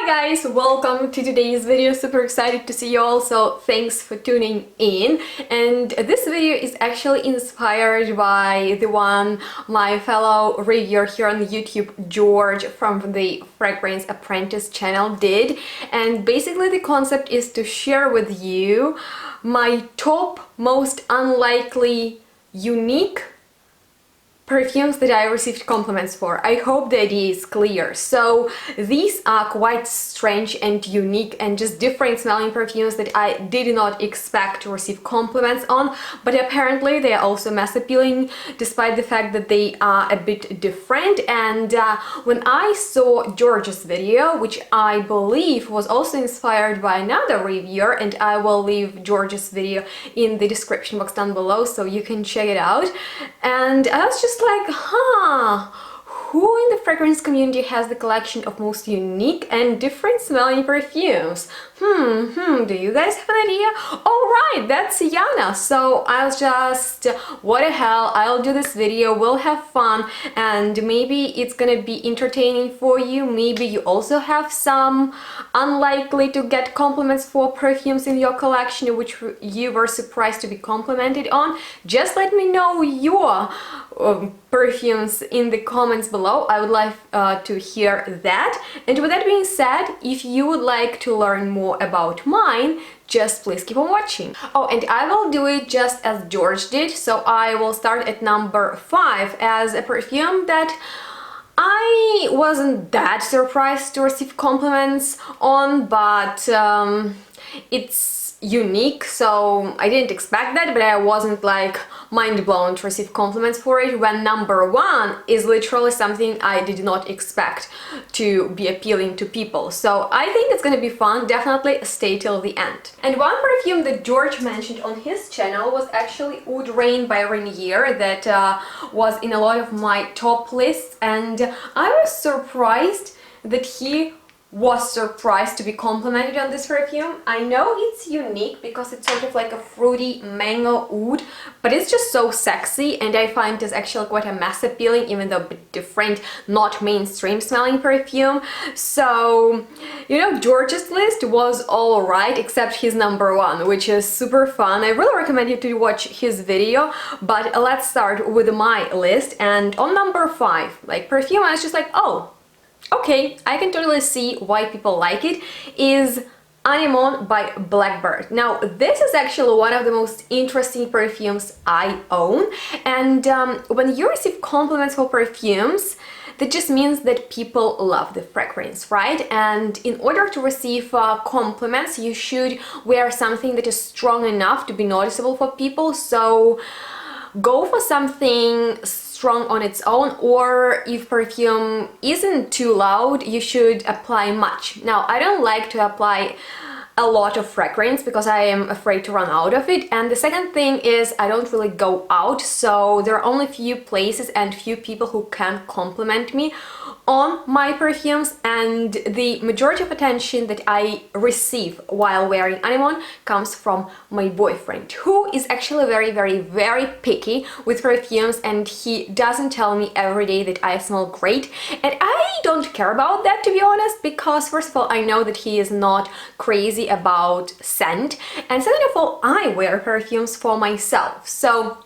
Hi guys, welcome to today's video. Super excited to see you all, so thanks for tuning in. And this video is actually inspired by the one my fellow reviewer here on YouTube, George from the Fragrance Apprentice channel did. And basically the concept is to share with you my top most unlikely unique perfumes that I received compliments for. I hope the idea is clear. So these are quite strange and unique and just different smelling perfumes that I did not expect to receive compliments on, but apparently they are also mass appealing despite the fact that they are a bit different. And when I saw George's video, which I believe was also inspired by another reviewer, and I will leave George's video in the description box down below so you can check it out, and I was just like, who in the fragrance community has the collection of most unique and different smelling perfumes? Do you guys have an idea? Alright, that's Yana. So I'll just, what the hell, I'll do this video, we'll have fun, and maybe it's gonna be entertaining for you. Maybe you also have some unlikely to get compliments for perfumes in your collection which you were surprised to be complimented on. Just let me know your perfumes in the comments below. I would like to hear that. And with that being said, if you would like to learn more about mine, just please keep on watching. Oh, and I will do it just as George did. So I will start at number 5 as a perfume that I wasn't that surprised to receive compliments on, but it's unique, so I didn't expect that, but I wasn't like mind blown to receive compliments for it when number 1 is literally something I did not expect to be appealing to people. So I think it's gonna be fun. Definitely stay till the end. And one perfume that George mentioned on his channel was actually Oud Rain by Renier that was in a lot of my top lists, and I was surprised that he was surprised to be complimented on this perfume. I know it's unique because it's sort of like a fruity mango oud, but it's just so sexy, and I find it's actually quite a mass appealing, even though a bit different, not mainstream smelling perfume. So, you know, George's list was alright, except his number 1, which is super fun. I really recommend you to watch his video, but let's start with my list. And on number 5, like perfume, I was just like, oh, okay, I can totally see why people like it, is Anemone by Blackbird. Now, this is actually one of the most interesting perfumes I own, and when you receive compliments for perfumes, that just means that people love the fragrance, right? And in order to receive compliments, you should wear something that is strong enough to be noticeable for people, so go for something strong on its own, or if perfume isn't too loud, you should apply much. Now, I don't like to apply a lot of fragrance because I am afraid to run out of it, and the second thing is I don't really go out, so there are only few places and few people who can compliment me on my perfumes, and the majority of attention that I receive while wearing Anemone comes from my boyfriend, who is actually very picky with perfumes, and he doesn't tell me every day that I smell great, and I don't care about that, to be honest, because first of all I know that he is not crazy about scent, and second of all I wear perfumes for myself, so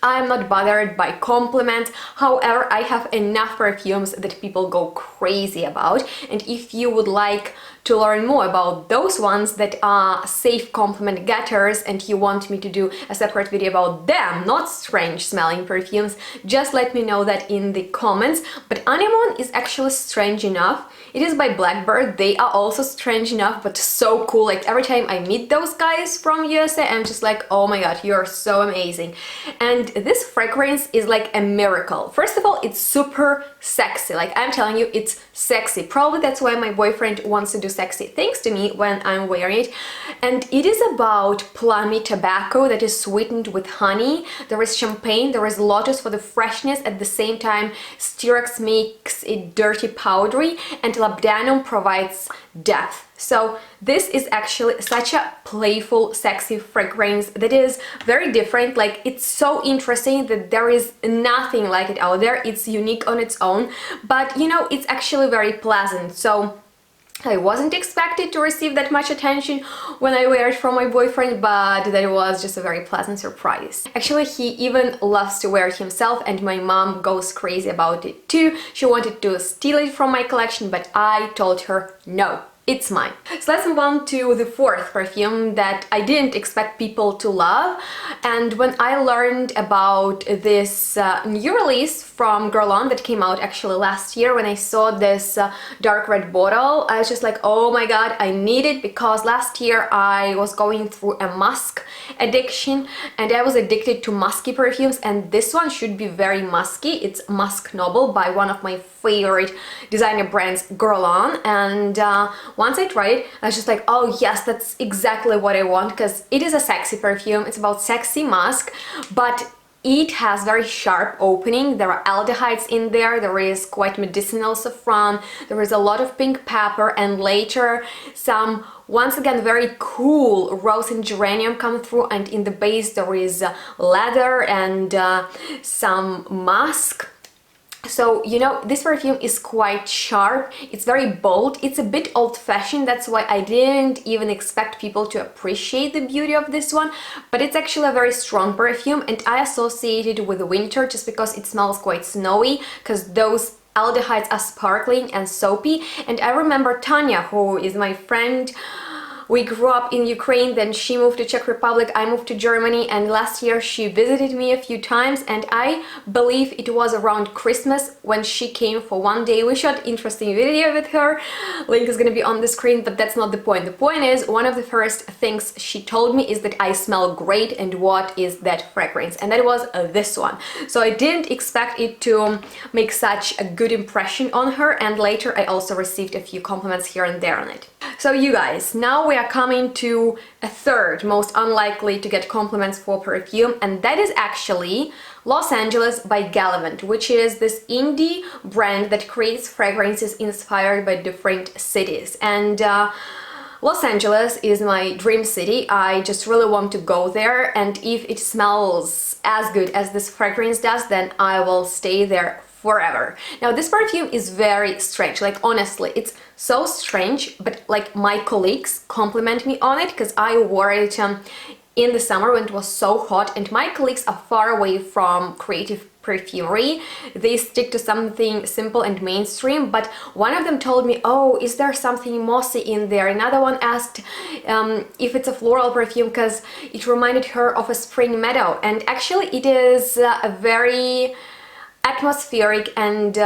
I'm not bothered by compliments. However, I have enough perfumes that people go crazy about, and if you would like to learn more about those ones that are safe compliment getters and you want me to do a separate video about them, not strange smelling perfumes, just let me know that in the comments. But Anemone is actually strange enough. It is by Blackbird. They are also strange enough, but so cool. Like every time I meet those guys from USA, I'm just like, oh my god, you're so amazing. And this fragrance is like a miracle. First of all, it's super sexy. Like I'm telling you, it's sexy. Probably that's why my boyfriend wants to do sexy things to me when I'm wearing it. And it is about plummy tobacco that is sweetened with honey. There is champagne, there is lotus for the freshness. At the same time, Styrax makes it dirty powdery, and labdanum provides depth. So this is actually such a playful, sexy fragrance that is very different. Like, it's so interesting that there is nothing like it out there. It's unique on its own, but you know, it's actually very pleasant. So I wasn't expected to receive that much attention when I wear it from my boyfriend, but that was just a very pleasant surprise. Actually, he even loves to wear it himself, and my mom goes crazy about it too. She wanted to steal it from my collection, but I told her no. It's mine. So let's move on to the fourth perfume that I didn't expect people to love. And when I learned about this new release from Guerlain that came out actually last year, when I saw this dark red bottle, I was just like, oh my god, I need it, because last year I was going through a musk addiction and I was addicted to musky perfumes, and this one should be very musky. It's Musk Nobel by one of my favorite designer brands, Guerlain, and once I tried it, I was just like, oh yes, that's exactly what I want, because it is a sexy perfume. It's about sexy musk, but it has very sharp opening. There are aldehydes in there, there is quite medicinal saffron, there is a lot of pink pepper, and later some, once again, very cool rose and geranium come through, and in the base there is leather and some musk. So, you know, this perfume is quite sharp, it's very bold, it's a bit old-fashioned, that's why I didn't even expect people to appreciate the beauty of this one, but it's actually a very strong perfume, and I associate it with winter just because it smells quite snowy, because those aldehydes are sparkling and soapy. And I remember Tanya, who is my friend, we grew up in Ukraine, then she moved to Czech Republic, I moved to Germany, and last year she visited me a few times, and I believe it was around Christmas when she came for one day. We shot interesting video with her, link is gonna be on the screen, but that's not the point. The point is, one of the first things she told me is that I smell great, and what is that fragrance, and that was this one. So I didn't expect it to make such a good impression on her, and later I also received a few compliments here and there on it. So you guys, now we are coming to a third most unlikely to get compliments for perfume, and that is actually Los Angeles by Gallivant, which is this indie brand that creates fragrances inspired by different cities. And Los Angeles is my dream city. I just really want to go there, and if it smells as good as this fragrance does, then I will stay there forever. Now this perfume is very strange, like honestly it's so strange, but like my colleagues compliment me on it because I wore it in the summer when it was so hot, and my colleagues are far away from creative perfumery. They stick to something simple and mainstream, but one of them told me, oh, is there something mossy in there? Another one asked if it's a floral perfume because it reminded her of a spring meadow, and actually it is a very atmospheric and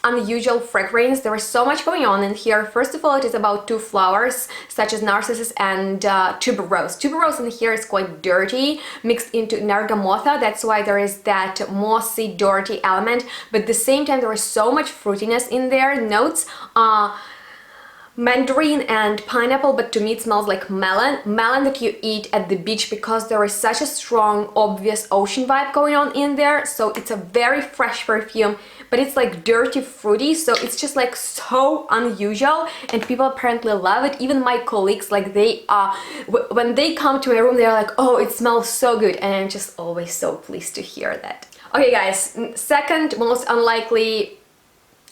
unusual fragrance. There is so much going on in here. First of all, it is about two flowers such as narcissus and tuberose. Tuberose in here is quite dirty, mixed into nergamotha. That's why there is that mossy, dirty element, but at the same time there is so much fruitiness in there. Notes mandarin and pineapple, but to me it smells like melon that you eat at the beach, because there is such a strong, obvious ocean vibe going on in there. So it's a very fresh perfume, but it's like dirty, fruity, so it's just like so unusual, and people apparently love it. Even my colleagues, like they are, when they come to my room, they're like, oh, it smells so good, and I'm just always so pleased to hear that. Okay guys, second most unlikely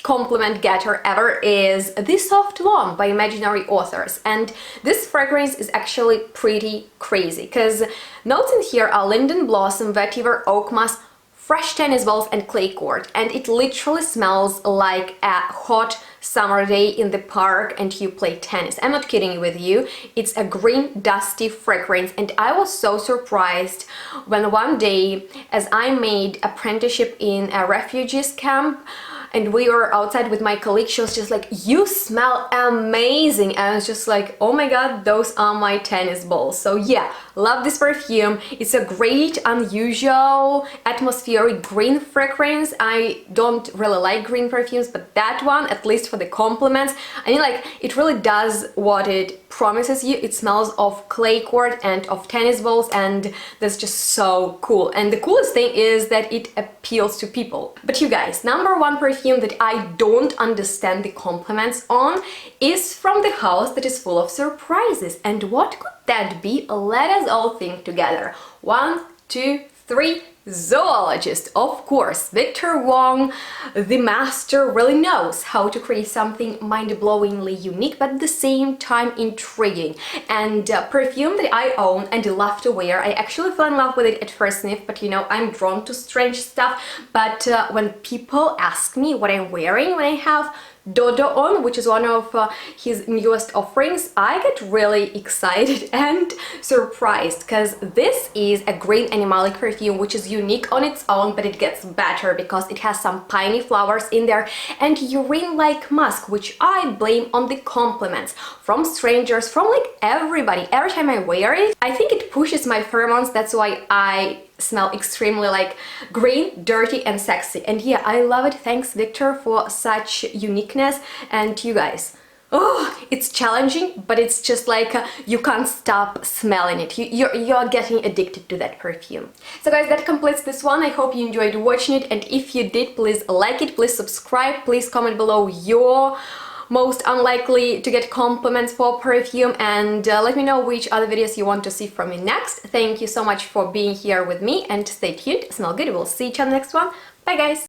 compliment getter ever is The Soft Lawn by Imaginary Authors, and this fragrance is actually pretty crazy because notes in here are linden blossom, vetiver, oak moss, fresh tennis balls and clay court, and it literally smells like a hot summer day in the park and you play tennis. I'm not kidding with you, it's a green dusty fragrance, and I was so surprised when one day, as I made apprenticeship in a refugees camp and we were outside with my colleague, she was just like, you smell amazing, and I was just like, oh my god, those are my tennis balls. So yeah, love this perfume. It's a great, unusual, atmospheric green fragrance. I don't really like green perfumes, but that one, at least for the compliments, I mean, like, it really does what it promises you. It smells of clay court and of tennis balls, and that's just so cool. And the coolest thing is that it appeals to people. But you guys, number one perfume that I don't understand the compliments on is from the house that is full of surprises. And what could that be? Let us all think together. 1, 2, 3. Zoologist, of course. Victor Wong, the master, really knows how to create something mind-blowingly unique but at the same time intriguing. And perfume that I own and love to wear, I actually fell in love with it at first sniff, but you know, I'm drawn to strange stuff. But when people ask me what I'm wearing when I have Dodo on, which is one of his newest offerings, I get really excited and surprised because this is a green animalic perfume which is unique on its own, but it gets better because it has some piney flowers in there and urine-like musk, which I blame on the compliments from strangers, from like everybody. Every time I wear it, I think it pushes my pheromones. That's why I smell extremely like green, dirty and sexy. And yeah, I love it. Thanks Victor for such uniqueness. And you guys, oh, it's challenging, but it's just like you can't stop smelling it. You're getting addicted to that perfume. So guys, that completes this one. I hope you enjoyed watching it, and if you did, please like it, please subscribe, please comment below your most unlikely to get compliments for perfume, and let me know which other videos you want to see from me next. Thank you so much for being here with me, and stay tuned, smell good, we'll see each other next one. Bye guys!